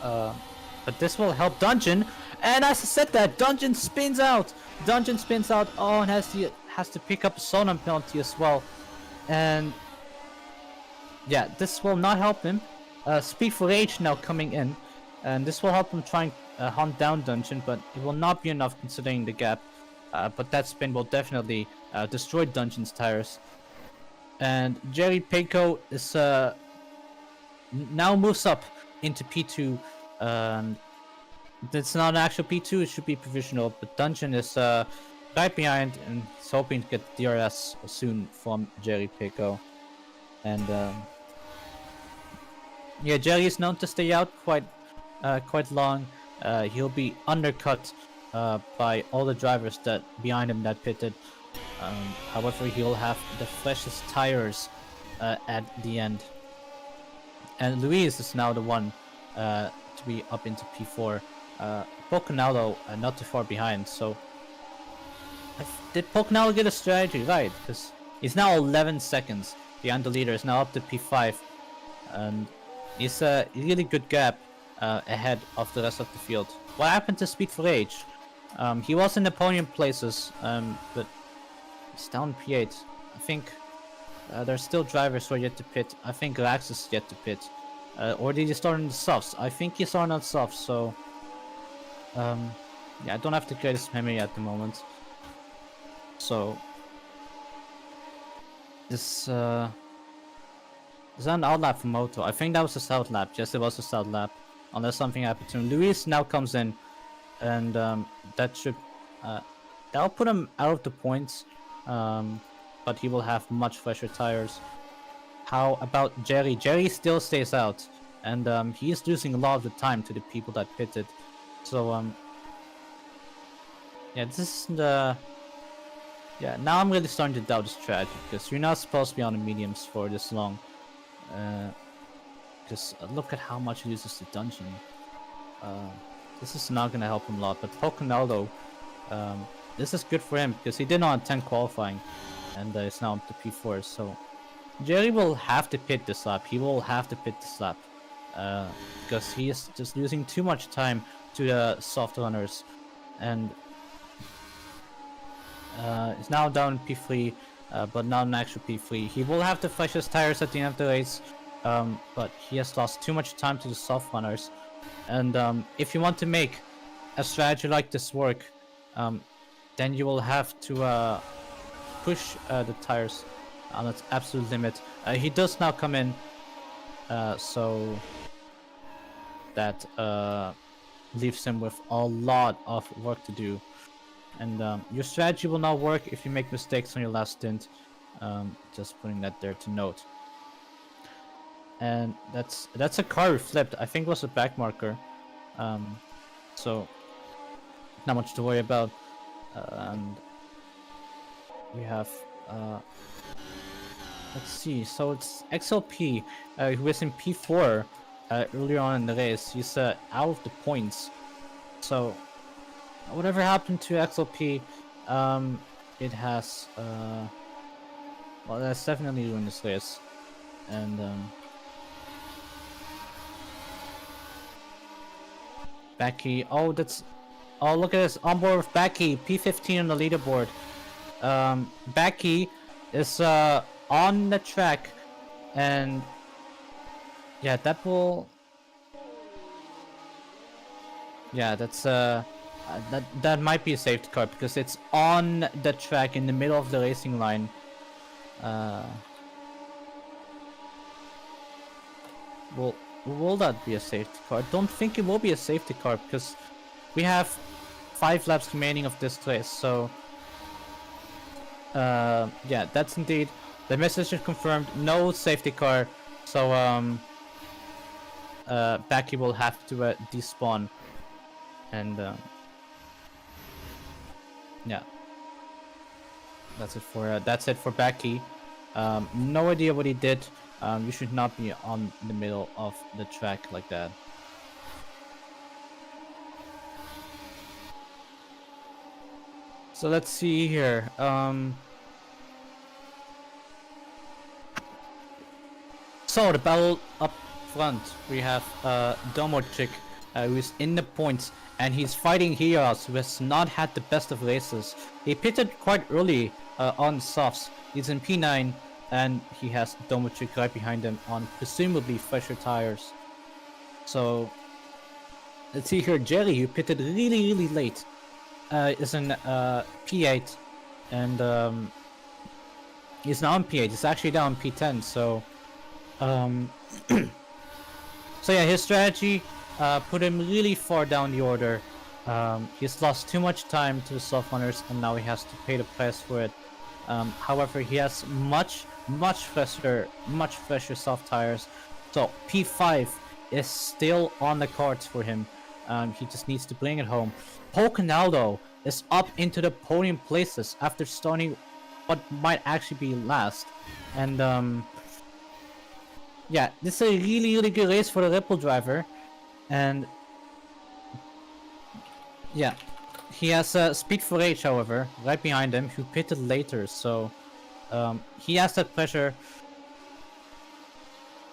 But this will help Dungeon. And as I said that, Dungeon spins out. Dungeon spins out. Oh, and has to pick up a Sonon penalty as well. And yeah, this will not help him. Speed for Rage now coming in, and this will help him try and hunt down Dungeon, but it will not be enough considering the gap. But that spin will definitely destroy Dungeon's tires. And Jerry Peiko is now moves up into P2. It's not an actual P2; it should be provisional. But Dungeon is right behind and is hoping to get DRS soon from Jerry Peiko. And yeah, Jerry is known to stay out quite long. He'll be undercut by all the drivers that behind him that pitted. However, he'll have the freshest tires at the end. And Luis is now the one to be up into P4. Poconaldo not too far behind. So did Poconaldo get a strategy right? Because he's now 11 seconds behind the leader. Is now up to P5, and it's a really good gap ahead of the rest of the field. What happened to Speed for Rage? He was in the podium places, but he's down P8. I think there's still drivers who are yet to pit. I think Rax is yet to pit. Or did he start on the softs? I think he started on softs, so yeah, I don't have the greatest memory at the moment. So this is that an outlap for Moto? I think that was a south lap. Yes, it was a south lap. Unless something happened to him. Luis now comes in, and that should that'll put him out of the points. But he will have much fresher tires. How about Jerry? Jerry still stays out, and he is losing a lot of the time to the people that pitted. So yeah, this is the now I'm really starting to doubt the strategy, because you're not supposed to be on the mediums for this long. Just look at how much he uses the Dungeon. This is not gonna help him a lot, but Poconaldo, this is good for him because he did not attend qualifying, and it's now up to P4. So Jerry will have to pit this lap. He will have to pit this lap because he is just losing too much time to the soft runners, and is now down in P3, but not an actual P3. He will have the freshest tires at the end of the race, but he has lost too much time to the soft runners. And if you want to make a strategy like this work, then you will have to push the tires on its absolute limit. He does now come in, so that leaves him with a lot of work to do. And your strategy will not work if you make mistakes on your last stint. Just putting that there to note. And that's a car who flipped. I think it was a back marker. So not much to worry about. And we have let's see. So it's XLP who was in P4 earlier on in the race. He's out of the points. So whatever happened to XLP, it has well, that's definitely ruined this race. And Becky, oh look at this, on board with Becky, P15 on the leaderboard. Becky is on the track, and yeah, that will, yeah, that's that might be a safety car because it's on the track in the middle of the racing line. Will that be a safety car? I don't think it will be a safety car because we have 5 laps remaining of this race. So yeah, that's indeed the message is confirmed. No safety car. So Baki will have to despawn. And yeah, that's it for Baki. No idea what he did. You should not be on the middle of the track like that. So let's see here. So the battle up front, we have Domochik, who is in the points, and he's fighting Hios, who has not had the best of races. He pitted quite early on softs. He's in P9, and he has Domochik right behind him on presumably fresher tires. So let's see here, Jerry, who pitted really late, is in P8, and he's now in P8. He's actually down in P10, so so yeah, his strategy put him really far down the order. He's lost too much time to the soft runners, and now he has to pay the price for it. However, he has much fresher soft tires, so P5 is still on the cards for him. He just needs to bring it home. Pocanaldo is up into the podium places after starting what might actually be last, and yeah, this is a really good race for the Ripple driver, and yeah, he has Speed for H, however, right behind him, who pitted later, so he has that pressure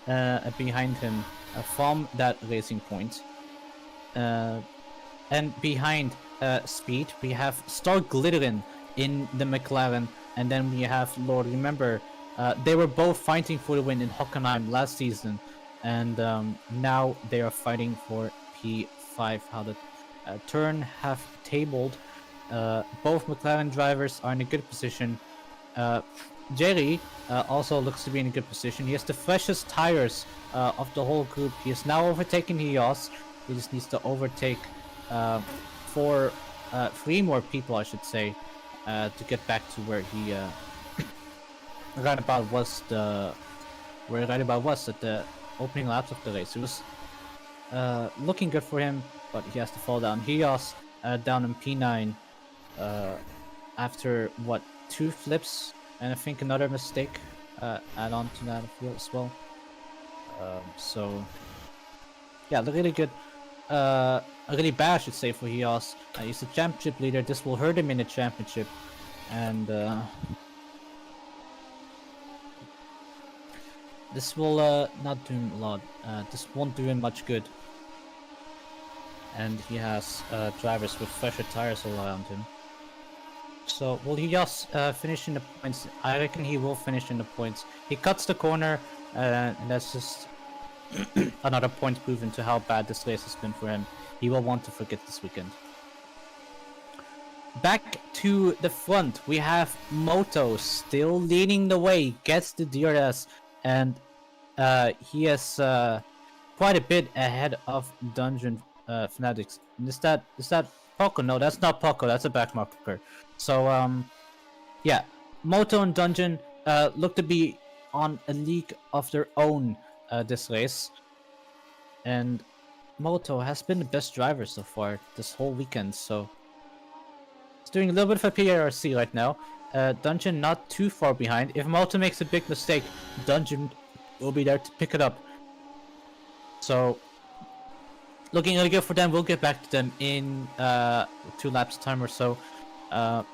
behind him from that racing point. And behind Speed, we have Star Glitterin in the McLaren, and then we have Lord. Remember, they were both fighting for the win in Hockenheim last season, and now they are fighting for P5. How the turn have tabled. Both McLaren drivers are in a good position. Jerry also looks to be in a good position. He has the freshest tires of the whole group. He is now overtaking Hios. He just needs to overtake three more people, I should say, to get back to where he right about was at the opening laps of the race. It was looking good for him, but he has to fall down. Hios down in P9 after what, 2 flips and I think another mistake add on to that as well. So yeah, really good. Really bad, I should say, for Hios. He's the championship leader. This will hurt him in the championship, and this will not do him a lot. This won't do him much good. And he has drivers with fresher tires all around him. So will he just finish in the points? I reckon he will finish in the points. He cuts the corner, and that's just another point proven to how bad this race has been for him. He will want to forget this weekend. Back to the front, we have Moto still leading the way, gets the DRS, and he is quite a bit ahead of Dungeon Fanatics. Is that Poco? No, that's not Poco, that's a backmarker. So yeah, Moto and Dungeon look to be on a league of their own this race, and Moto has been the best driver so far this whole weekend, so it's doing a little bit of a PRC right now. Dungeon not too far behind. If Moto makes a big mistake, Dungeon will be there to pick it up. So looking really good for them. We'll get back to them in 2 laps time or so. But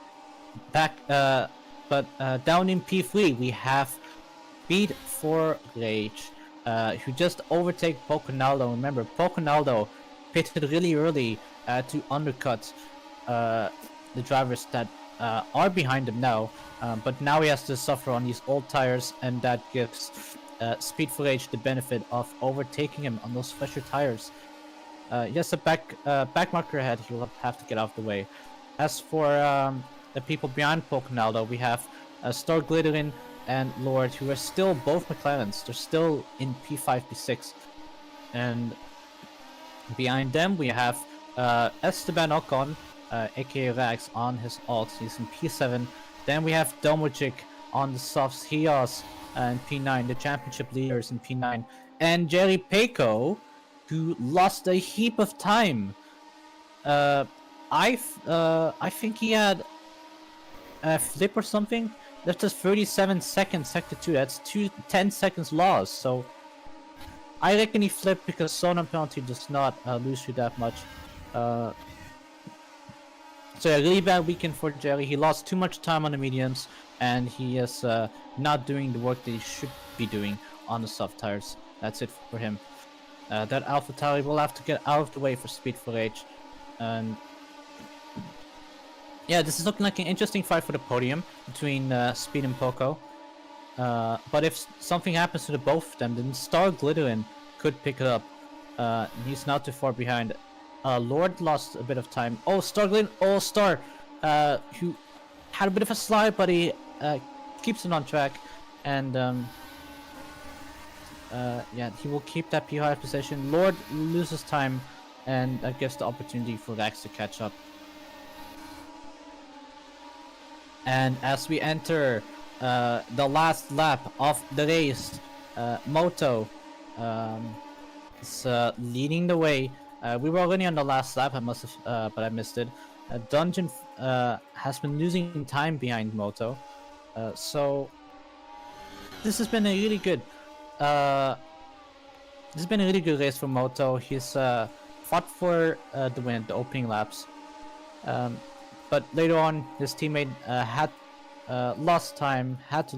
down in P3 we have Speed for Rage, who just overtake Pocanaldo. Remember, Pocanaldo pitted really early to undercut the drivers that are behind him now, but now he has to suffer on these old tires, and that gives Speed for Rage the benefit of overtaking him on those fresher tires. Yes, a back marker ahead. He will have to get out of the way. As for the people behind Pocanaldo, we have Star Glitterin and Lord, who are still both McLarens. They're still in P5, P6. And behind them, we have Esteban Ocon, aka Rags, on his alt. He's in P7. Then we have Domojic on the softs. Hios in P9, the championship leaders in P9. And Jerry Peco who lost a heap of time. I think he had a flip or something. Left us 37 seconds, sector 2. That's 10 seconds lost. So I reckon he flipped because Sonar penalty does not lose you that much. So a really bad weekend for Jerry. He lost too much time on the mediums, and he is not doing the work that he should be doing on the soft tires. That's it for him. That Alpha Tauri will have to get out of the way for Speed for H. And yeah, this is looking like an interesting fight for the podium between Speed and Poco. But if something happens to the both of them, then Star Glitterin could pick it up. He's not too far behind. Lord lost a bit of time. Oh, Star Glitterin, All-Star, who had a bit of a slide, but he keeps it on track. And yeah, he will keep that P5 position. Lord loses time, and that gives the opportunity for Rax to catch up. And as we enter the last lap of the race, Moto is leading the way. We were already on the last lap, but I missed it. Dungeon has been losing time behind Moto, so this has been a really good. This has been a really good race for Moto. He's fought for the win at the opening laps. But later on, his teammate had lost time, had to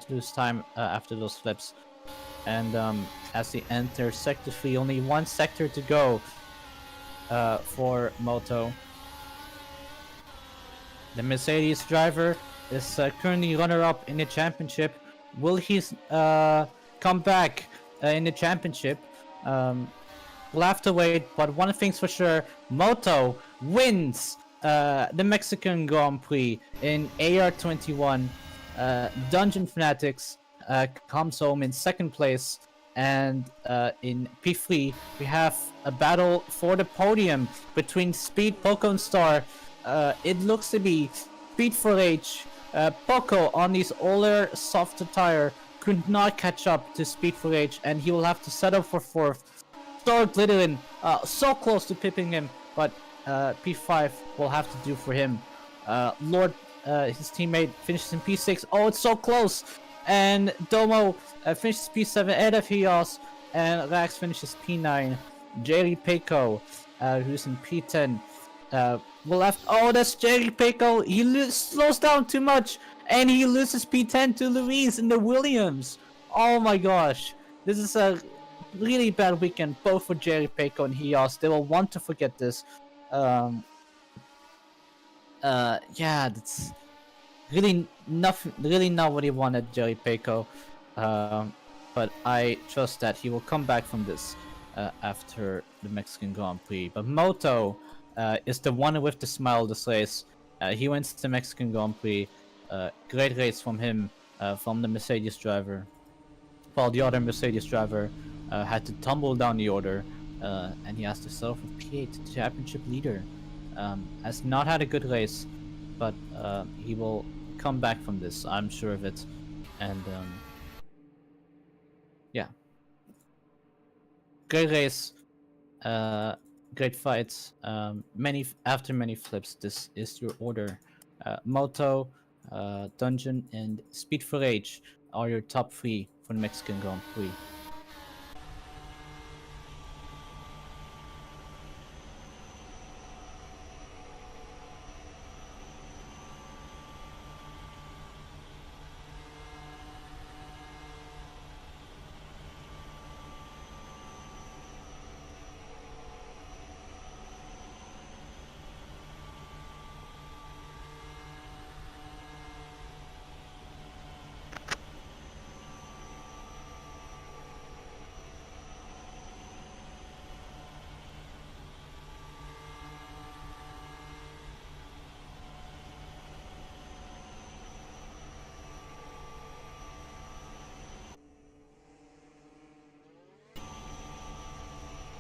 lose time after those flips. And as he enters Sector 3, only one sector to go for Moto. The Mercedes driver is currently runner-up in the championship. Will he come back in the championship? We'll have to wait, but one thing's for sure, Moto wins the Mexican Grand Prix in AR21. Dungeon Fanatics comes home in second place, and in P3 we have a battle for the podium between Speed, Poco, and Star. It looks to be Speed for H. Poco on these older, softer tire could not catch up to Speed for H, and he will have to settle for fourth. Star Glitterin so close to pipping him, but P5 will have to do for him. Lord, his teammate, finishes in P6. Oh, it's so close! And Domo finishes P7 ahead of Hios, and Rax finishes P9. Jerry Peiko, who's in P10, will have. Oh, that's Jerry Peiko. He slows down too much, and he loses P10 to Luis in the Williams. Oh my gosh, this is a really bad weekend both for Jerry Peiko and Hios. They will want to forget this. Yeah, that's really not what he wanted, Jerry Peiko. But I trust that he will come back from this after the Mexican Grand Prix. But Moto is the one with the smile this race. He wins the Mexican Grand Prix. Great race from him, from the Mercedes driver. While the other Mercedes driver had to tumble down the order, and he has to settle for P8, championship leader. Has not had a good race, but he will come back from this, I'm sure of it. And yeah, great race, great fights. After many flips, this is your order. Moto, Dungeon, and Speed for H are your top 3 for the Mexican Grand Prix.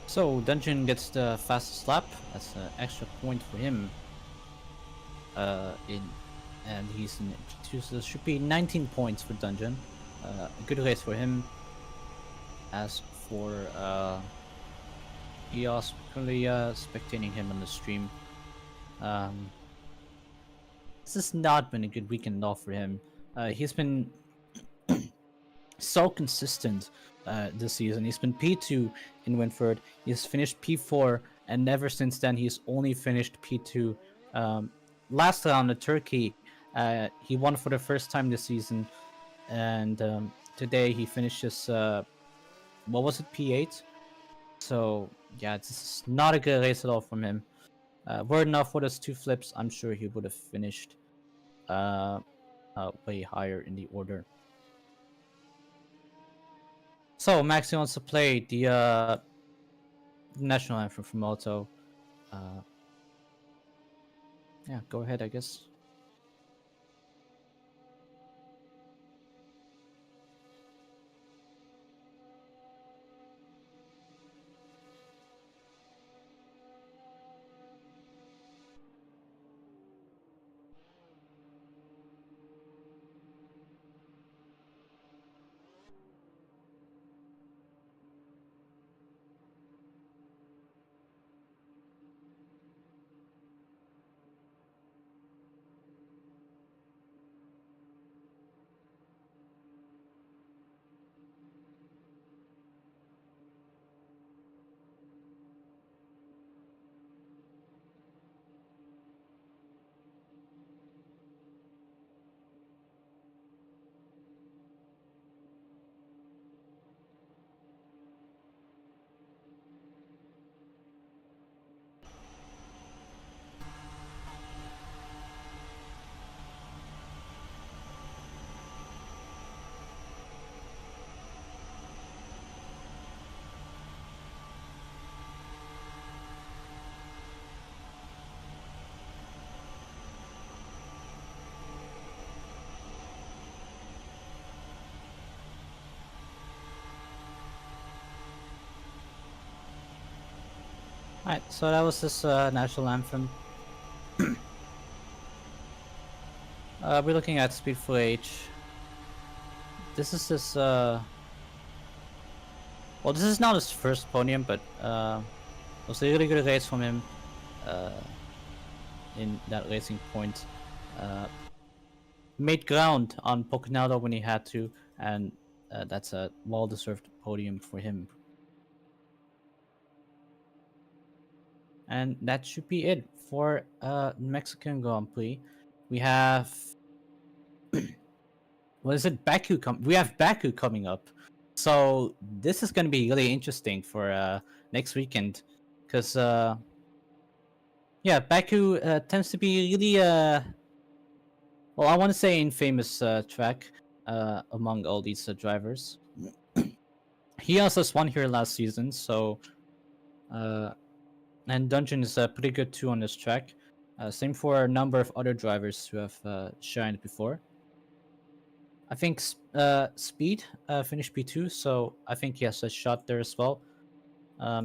So Dungeon gets the fastest lap. That's an extra point for him. And he's in. So there should be 19 points for Dungeon. A good race for him. As for EOS, currently spectating him on the stream. This has not been a good weekend at all for him. He's been so consistent this season. He's been P2 in Winford. He's finished P4, and ever since then, he's only finished P2. Last round at Turkey, he won for the first time this season, and today he finishes, what was it, P8? So, yeah, this is not a good race at all from him. Were it not for those 2 flips, I'm sure he would have finished way higher in the order. So Maxi wants to play the national anthem from Moto. Yeah, go ahead, I guess. Alright, so that was this national anthem. We're looking at Speed for H. This is his well, this is not his first podium, but it was a really good race from him in that racing point. Made ground on Pocanado when he had to, and that's a well-deserved podium for him. And that should be it for Mexican Grand Prix. We have what is it? We have Baku coming up. So this is going to be really interesting for next weekend, because yeah, Baku tends to be really well, I want to say infamous track among all these drivers. He also won here last season, so and Dungeon is pretty good too on this track. Same for a number of other drivers who have shined before. I think Speed finished P2, so I think he has a shot there as well.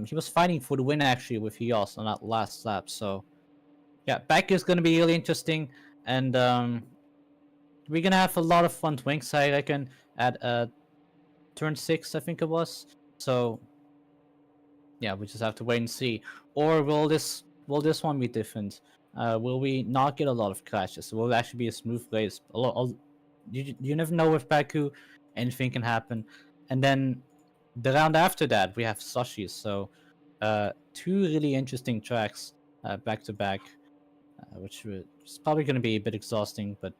He was fighting for the win actually with Hios on that last lap, so yeah, back is going to be really interesting, and we're going to have a lot of fun wings, I reckon, at turn 6, I think it was. So yeah, we just have to wait and see. Or will this one be different? Will we not get a lot of crashes? Will it actually be a smooth race? You never know with Baku, anything can happen. And then the round after that, we have Sochi. So 2 really interesting tracks back to back, which is probably going to be a bit exhausting. But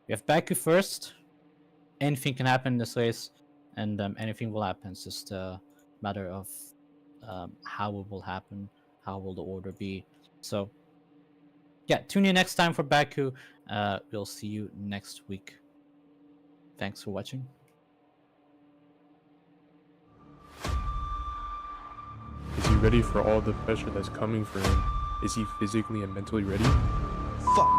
we have Baku first. Anything can happen in this race, and anything will happen. It's just a matter of how it will happen, how will the order be. So yeah, tune in next time for Baku. We'll see you next week. Thanks for watching. Is he ready for all the pressure that's coming for him? Is he physically and mentally ready? Fuck.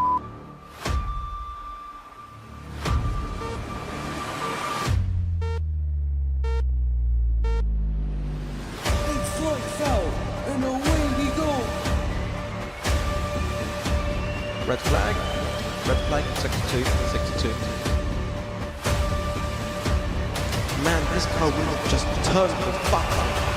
Big flight fell, and away we go. Red flag, 62. Man, this car will just turn the fuck up.